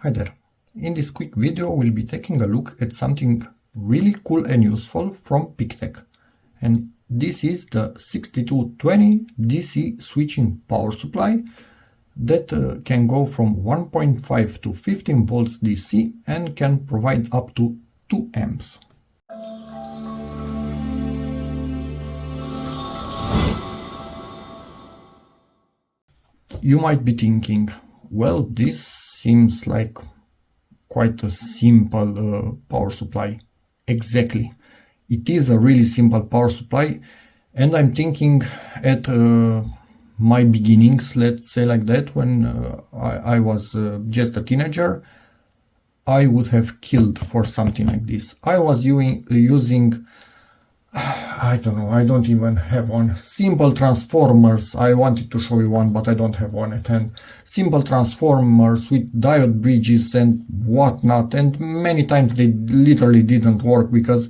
Hi there. In this quick video we'll be taking a look at something really cool and useful from PeakTech. And this is the 6220 DC switching power supply that can go from 1.5 to 15 volts DC and can provide up to 2 amps. You might be thinking, well, this seems like quite a simple power supply. Exactly. It is a really simple power supply, and I'm thinking at my beginnings, let's say like that, when I was just a teenager, I would have killed for something like this. I was using I don't know, I don't even have one. Simple transformers, I wanted to show you one, but I don't have one at hand. Simple transformers with diode bridges and whatnot, and many times they literally didn't work because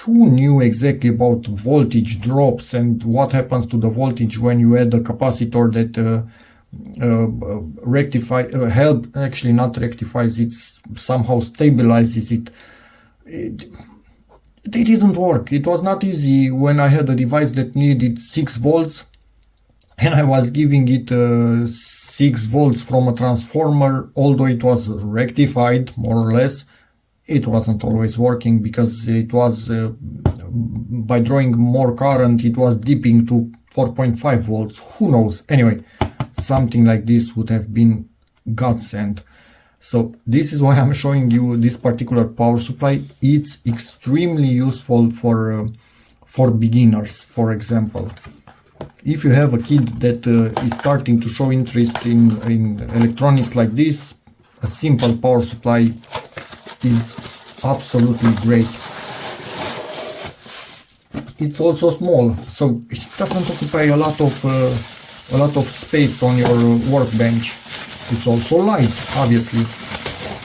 who knew exactly about voltage drops and what happens to the voltage when you add a capacitor that somehow stabilizes it. They didn't work. It was not easy when I had a device that needed 6 volts and I was giving it 6 volts from a transformer, although it was rectified more or less. It wasn't always working because it was, by drawing more current, it was dipping to 4.5 volts. Who knows? Anyway, something like this would have been godsend. So this is why I'm showing you this particular power supply. It's extremely useful for beginners. For example, if you have a kid that is starting to show interest in electronics like this, a simple power supply is absolutely great. It's also small, so it doesn't occupy a lot of space on your workbench. It's also light, obviously,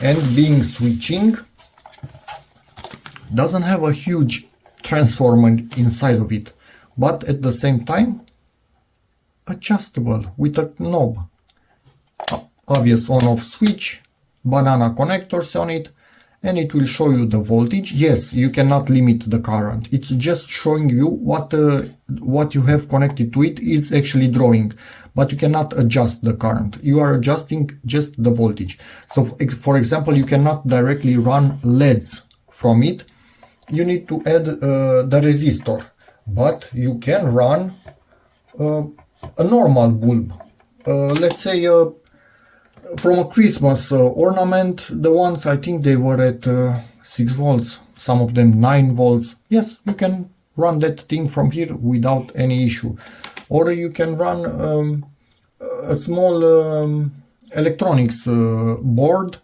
and being switching doesn't have a huge transformer inside of it, but at the same time adjustable with a knob. Obvious on-off switch, banana connectors on it, and it will show you the voltage. Yes, you cannot limit the current. It's just showing you what you have connected to it is actually drawing, but you cannot adjust the current. You are adjusting just the voltage. So for example, you cannot directly run LEDs from it. You need to add the resistor, but you can run a normal bulb. Let's say from a Christmas ornament, the ones I think they were at 6 volts, some of them 9 volts. Yes, you can run that thing from here without any issue. Or you can run a small electronics board.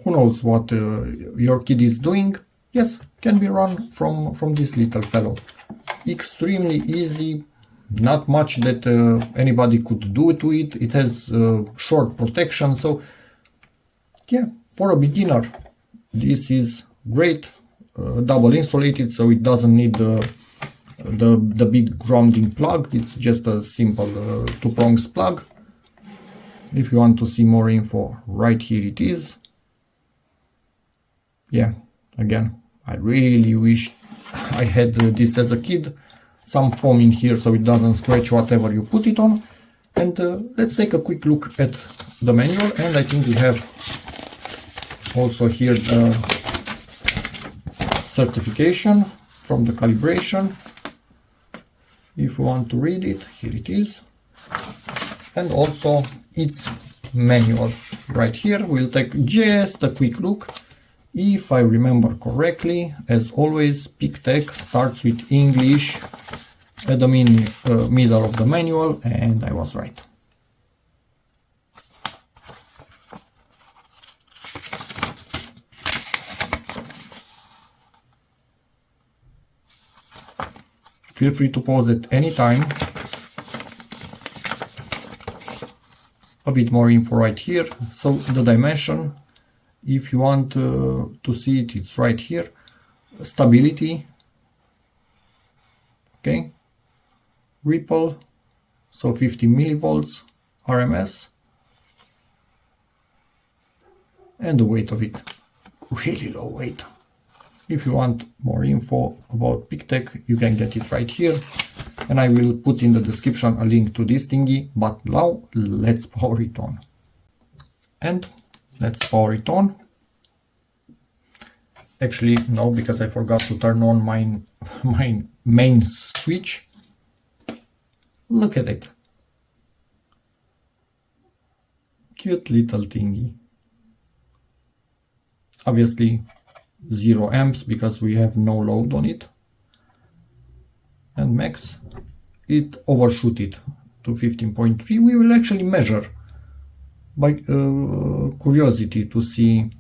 Who knows what your kid is doing? Yes, can be run from this little fellow. Extremely easy. Not much that anybody could do to it. It has short protection, so yeah, for a beginner this is great. Double insulated, so it doesn't need the big grounding plug. It's just a simple 2-prongs plug. If you want to see more info, right here it is. Yeah, again, I really wish I had this as a kid. Some foam in here so it doesn't scratch whatever you put it on. And let's take a quick look at the manual, and I think we have also here the certification from the calibration. If you want to read it, here it is. And also its manual right here. We'll take just a quick look. If I remember correctly, as always, PeakTech starts with English at the middle of the manual, and I was right. Feel free to pause at any time. A bit more info right here. So the dimension, if you want to see it, it's right here. Stability, okay. Ripple, so 50 millivolts RMS. and the weight of it, really low weight. If you want more info about PeakTech, you can get it right here, and I will put in the description a link to this thingy. But now let's power it on. And let's power it on. Actually, no, because I forgot to turn on my main switch. Look at it. Cute little thingy. Obviously 0 amps because we have no load on it. And max, it overshoot it to 15.3. We will actually measure by curiosity to see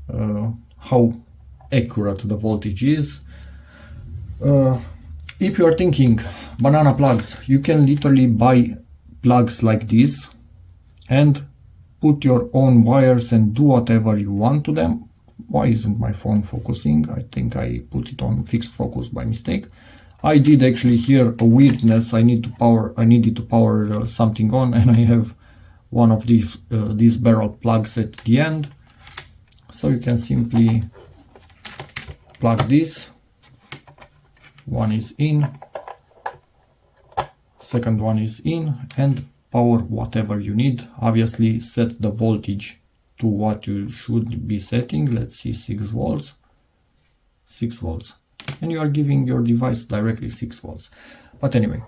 how accurate the voltage is. If you are thinking banana plugs, you can literally buy plugs like this and put your own wires and do whatever you want to them. Why isn't my phone focusing? I think I put it on fixed focus by mistake. I did actually hear a weirdness. I needed to power something on, and I have one of these barrel plugs at the end. So you can simply plug this. One is in, second one is in, and power whatever you need. Obviously set the voltage to what you should be setting. Let's see, 6 volts. 6 volts. And you are giving your device directly 6 volts. But anyway,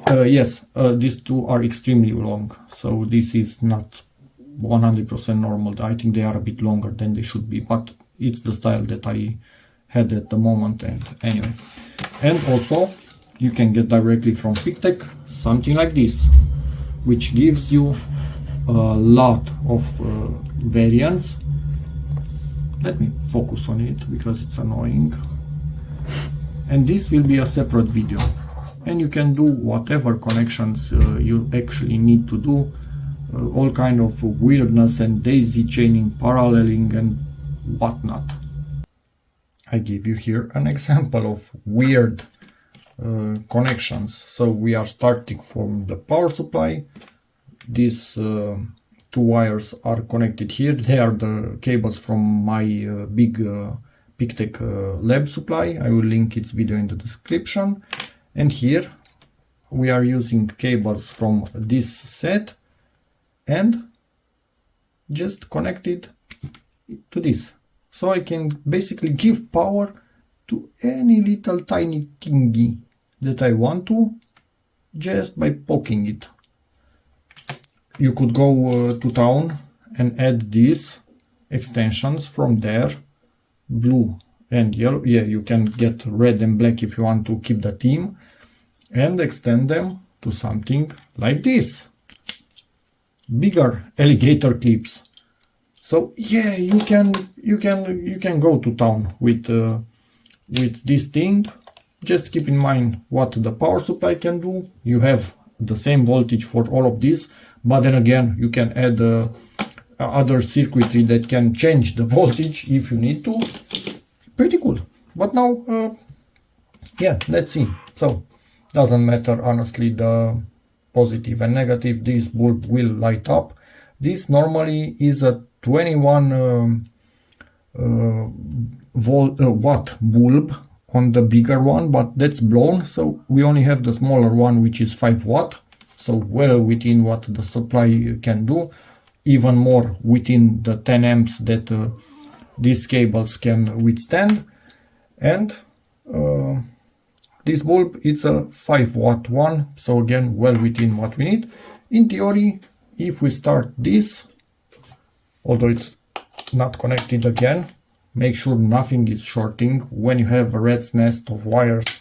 yes, these two are extremely long. So this is not 100% normal. I think they are a bit longer than they should be, but it's the style that I had at the moment. And anyway, and also you can get directly from PeakTech something like this, which gives you a lot of variants. Let me focus on it because it's annoying. And this will be a separate video, and you can do whatever connections you actually need to do, all kind of weirdness and daisy chaining, paralleling and whatnot. I give you here an example of weird connections. So we are starting from the power supply. These two wires are connected here. They are the cables from my big PeakTech lab supply. I will link its video in the description. And here we are using cables from this set and just connected to this. So I can basically give power to any little tiny thingy that I want to, just by poking it. You could go to town and add these extensions from there, blue and yellow. Yeah, you can get red and black if you want to keep the theme, and extend them to something like this. Bigger alligator clips. So yeah, you can go to town with this thing. Just keep in mind what the power supply can do. You have the same voltage for all of this, but then again you can add other circuitry that can change the voltage if you need to. Pretty cool. But now yeah, let's see. So doesn't matter honestly the positive and negative. This bulb will light up. This normally is a 21 watt bulb on the bigger one, but that's blown, so we only have the smaller one, which is 5 watt, so well within what the supply can do, even more within the 10 amps that these cables can withstand. And this bulb, it's a 5 watt one, so again well within what we need. In theory, if we start this, although it's not connected again, make sure nothing is shorting. When you have a rat's nest of wires,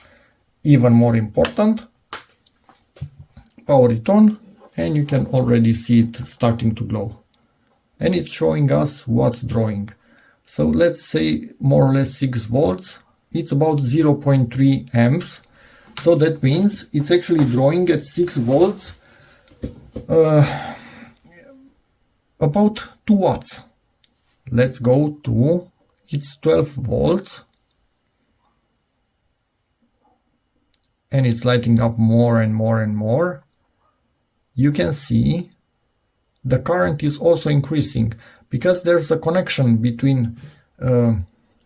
even more important. Power it on, and you can already see it starting to glow. And it's showing us what's drawing. So let's say more or less 6 volts. It's about 0.3 amps. So that means it's actually drawing at 6 volts about 2 watts. Let's go to, it's 12 volts. And it's lighting up more and more and more. You can see the current is also increasing because there's a connection between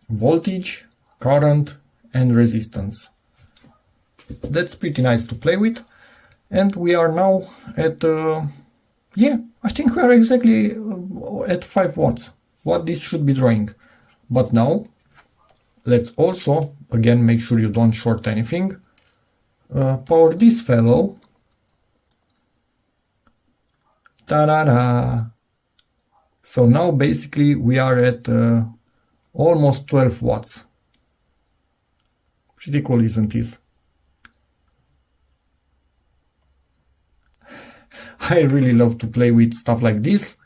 voltage, current and resistance. That's pretty nice to play with. And we are now at, yeah, I think we are exactly at 5 watts, what this should be drawing. But now, let's also, again, make sure you don't short anything, power this fellow. Ta-da-da! So now basically we are at almost 12 watts. Pretty cool, isn't it? I really love to play with stuff like this.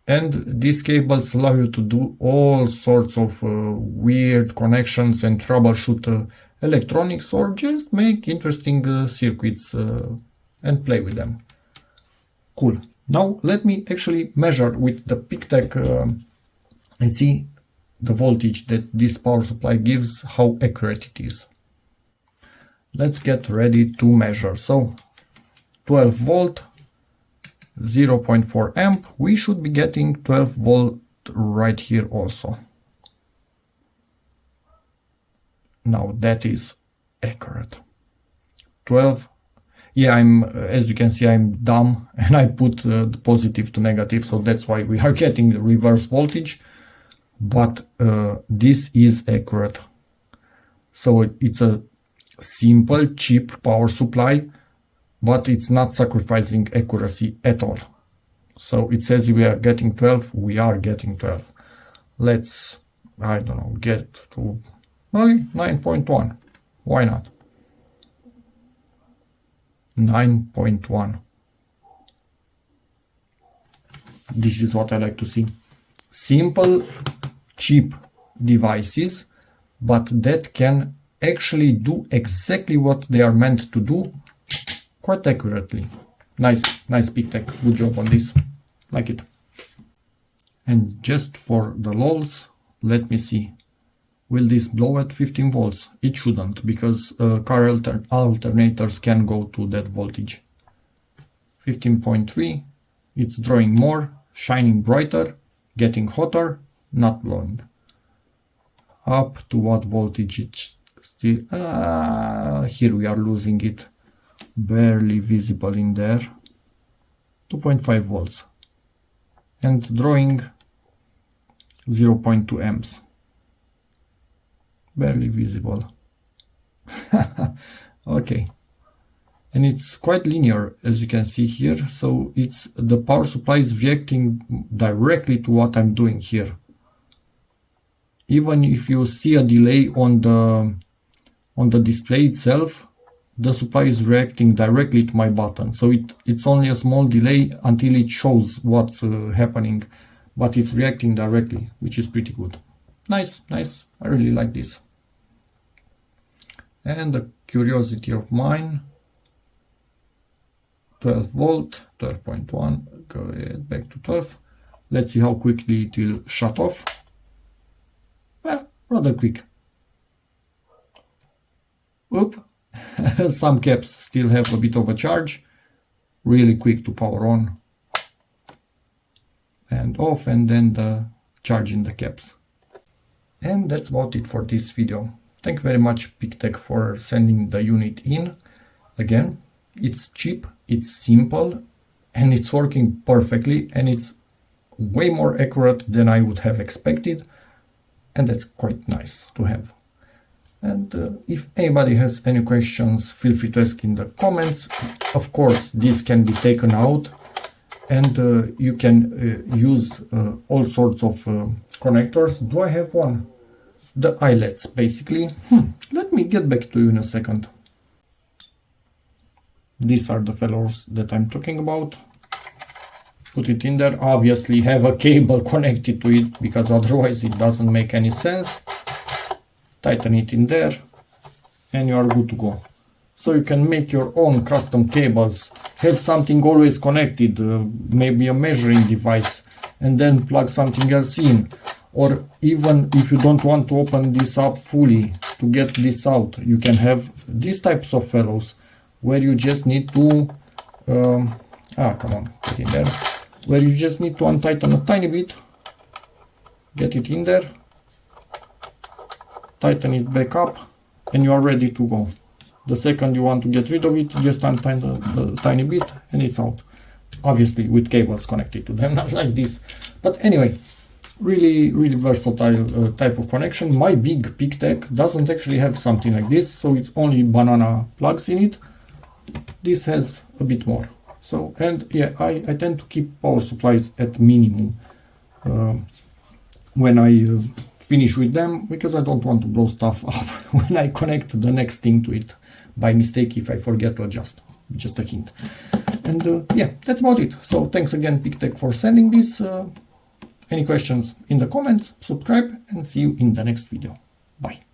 And these cables allow you to do all sorts of weird connections and troubleshoot electronics, or just make interesting circuits and play with them. Cool. Now let me actually measure with the PeakTech and see the voltage that this power supply gives, how accurate it is. Let's get ready to measure. So 12 volt, 0.4 amp, we should be getting 12 volt right here also. Now that is accurate. 12. Yeah, as you can see, I'm dumb and I put the positive to negative, so that's why we are getting the reverse voltage. But this is accurate. So it's a simple, cheap power supply, but it's not sacrificing accuracy at all. So it says we are getting 12, we are getting 12. Let's, I don't know, get to 9.1. Why not? 9.1. This is what I like to see. Simple, cheap devices, but that can actually do exactly what they are meant to do quite accurately. Nice PeakTech. Good job on this. Like it. And just for the lols, let me see. Will this blow at 15 volts? It shouldn't, because car alternators can go to that voltage. 15.3, it's drawing more, shining brighter, getting hotter, not blowing. Up to what voltage it's still... here we are losing it. Barely visible in there. 2.5 volts. And drawing 0.2 amps. Barely visible. Okay. And it's quite linear, as you can see here. So it's the power supply is reacting directly to what I'm doing here. Even if you see a delay on the display itself, the supply is reacting directly to my button. So it's only a small delay until it shows what's happening, but it's reacting directly, which is pretty good. Nice. I really like this. And a curiosity of mine, 12 volt, 12.1, go ahead, back to 12. Let's see how quickly it will shut off. Well, rather quick. Oop. Some caps still have a bit of a charge. Really quick to power on and off, and then the charge in the caps. And that's about it for this video. Thank you very much, PeakTech, for sending the unit in. Again, it's cheap, it's simple, and it's working perfectly, and it's way more accurate than I would have expected, and that's quite nice to have. And if anybody has any questions, feel free to ask in the comments. Of course, this can be taken out, and you can use all sorts of connectors. Do I have one? The eyelets, basically. Let me get back to you in a second. These are the fellows that I'm talking about. Put it in there. Obviously have a cable connected to it, because otherwise it doesn't make any sense. Tighten it in there and you are good to go. So you can make your own custom cables, have something always connected, maybe a measuring device, and then plug something else in. Or even if you don't want to open this up fully to get this out, you can have these types of fellows where you just need to come on, get in there, where you just need to untighten a tiny bit, get it in there, tighten it back up, and you are ready to go. The second you want to get rid of it, just untighten a tiny bit and it's out. Obviously with cables connected to them, not like this. But anyway, really versatile type of connection. My big PeakTech doesn't actually have something like this, so it's only banana plugs in it. This has a bit more. So, and yeah, I tend to keep power supplies at minimum when I finish with them, because I don't want to blow stuff up when I connect the next thing to it by mistake if I forget to adjust. Just a hint. And yeah, that's about it. So thanks again, PeakTech, for sending this. Any questions in the comments, subscribe, and see you in the next video. Bye.